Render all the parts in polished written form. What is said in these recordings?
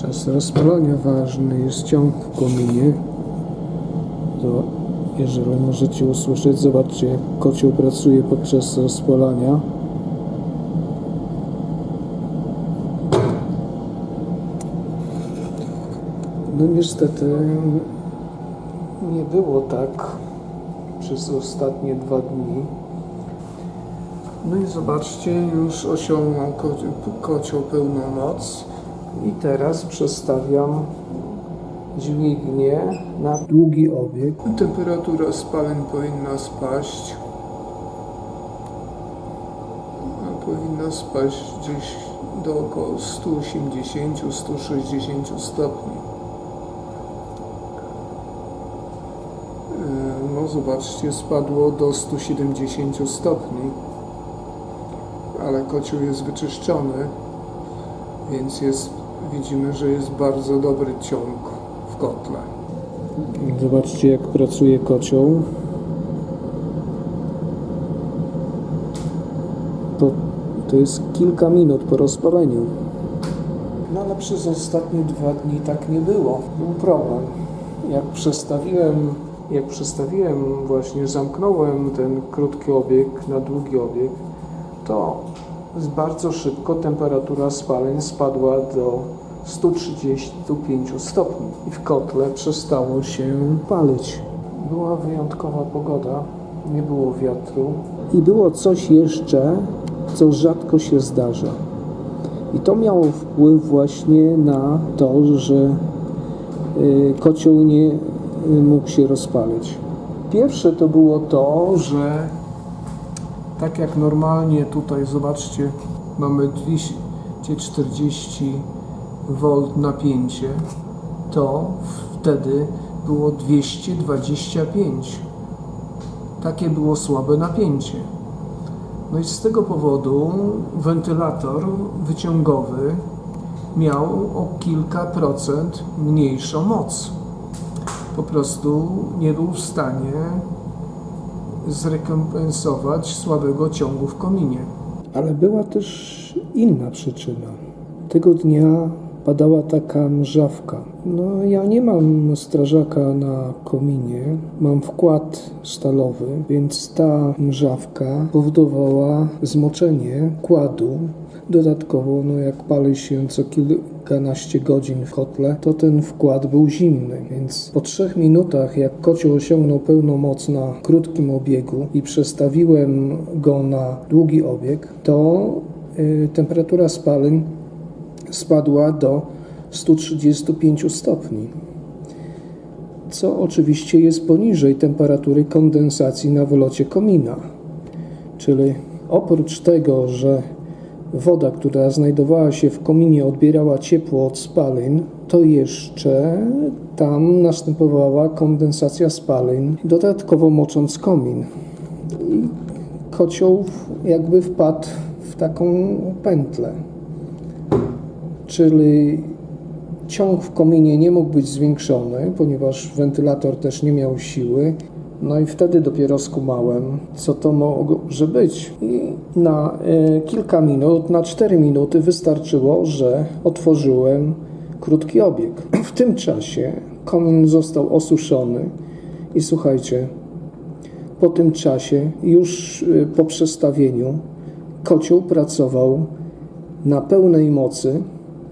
Podczas rozpalania ważny jest ciąg w kominie. To jeżeli możecie usłyszeć, zobaczcie jak kocioł pracuje podczas rozpalania. No niestety nie było tak przez ostatnie 2 dni. No i zobaczcie, już osiągnął kocioł pełną moc i teraz przestawiam dźwignię na długi obieg. Temperatura spalin powinna spaść. Powinna spaść gdzieś do około 180-160 stopni. No zobaczcie, spadło do 170 stopni, ale kocioł jest wyczyszczony, więc widzimy, że jest bardzo dobry ciąg w kotle. Zobaczcie jak pracuje kocioł. To jest kilka minut po rozpaleniu. No ale przez ostatnie 2 dni tak nie było. Był problem. Jak przestawiłem właśnie, zamknąłem ten krótki obieg na długi obieg, to bardzo szybko temperatura spalin spadła do 135 stopni i w kotle przestało się palić. Była wyjątkowa pogoda, nie było wiatru i było coś jeszcze, co rzadko się zdarza. I to miało wpływ właśnie na to, że kocioł nie mógł się rozpalić. Pierwsze to było to, że tak jak normalnie tutaj, zobaczcie, mamy 240 V napięcie, to wtedy było 225. Takie było słabe napięcie. No i z tego powodu wentylator wyciągowy miał o kilka procent mniejszą moc. Po prostu nie był w stanie zrekompensować słabego ciągu w kominie. Ale była też inna przyczyna. Tego dnia padała taka mrzawka. No ja nie mam strażaka na kominie, mam wkład stalowy, więc ta mrzawka powodowała zmoczenie kładu. Dodatkowo, jak pali się co kilkanaście godzin w kotle, to ten wkład był zimny, więc po 3 minutach, jak kocioł osiągnął pełną moc na krótkim obiegu i przestawiłem go na długi obieg, to temperatura spalin spadła do 135 stopni, co oczywiście jest poniżej temperatury kondensacji na wylocie komina. Czyli oprócz tego, że woda, która znajdowała się w kominie, odbierała ciepło od spalin, to jeszcze tam następowała kondensacja spalin, dodatkowo mocząc komin. I kocioł jakby wpadł w taką pętlę. Czyli ciąg w kominie nie mógł być zwiększony, ponieważ wentylator też nie miał siły. No i wtedy dopiero skumałem, co to może być. I na kilka minut, na 4 minuty wystarczyło, że otworzyłem krótki obieg. W tym czasie komin został osuszony i słuchajcie, po tym czasie, już po przestawieniu, kocioł pracował na pełnej mocy,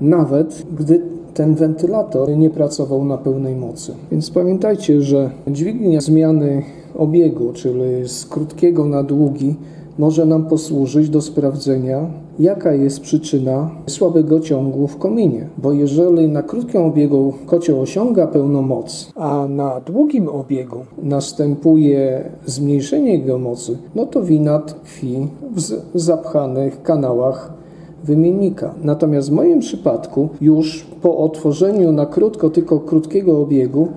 nawet gdy ten wentylator nie pracował na pełnej mocy. Więc pamiętajcie, że dźwignia zmiany obiegu, czyli z krótkiego na długi, może nam posłużyć do sprawdzenia, jaka jest przyczyna słabego ciągu w kominie. Bo jeżeli na krótkim obiegu kocioł osiąga pełną moc, a na długim obiegu następuje zmniejszenie jego mocy, no to wina tkwi w zapchanych kanałach wymiennika. Natomiast w moim przypadku już po otworzeniu na krótko, tylko krótkiego obiegu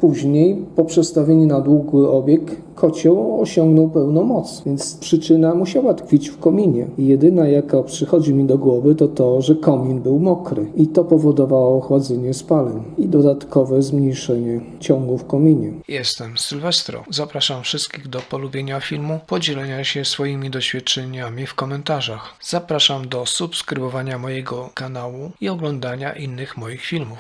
Później, po przestawieniu na długi obieg, kocioł osiągnął pełną moc, więc przyczyna musiała tkwić w kominie. I jedyna, jaka przychodzi mi do głowy, to to, że komin był mokry i to powodowało ochładzenie spalin i dodatkowe zmniejszenie ciągu w kominie. Jestem Sylwestro. Zapraszam wszystkich do polubienia filmu, podzielenia się swoimi doświadczeniami w komentarzach. Zapraszam do subskrybowania mojego kanału i oglądania innych moich filmów.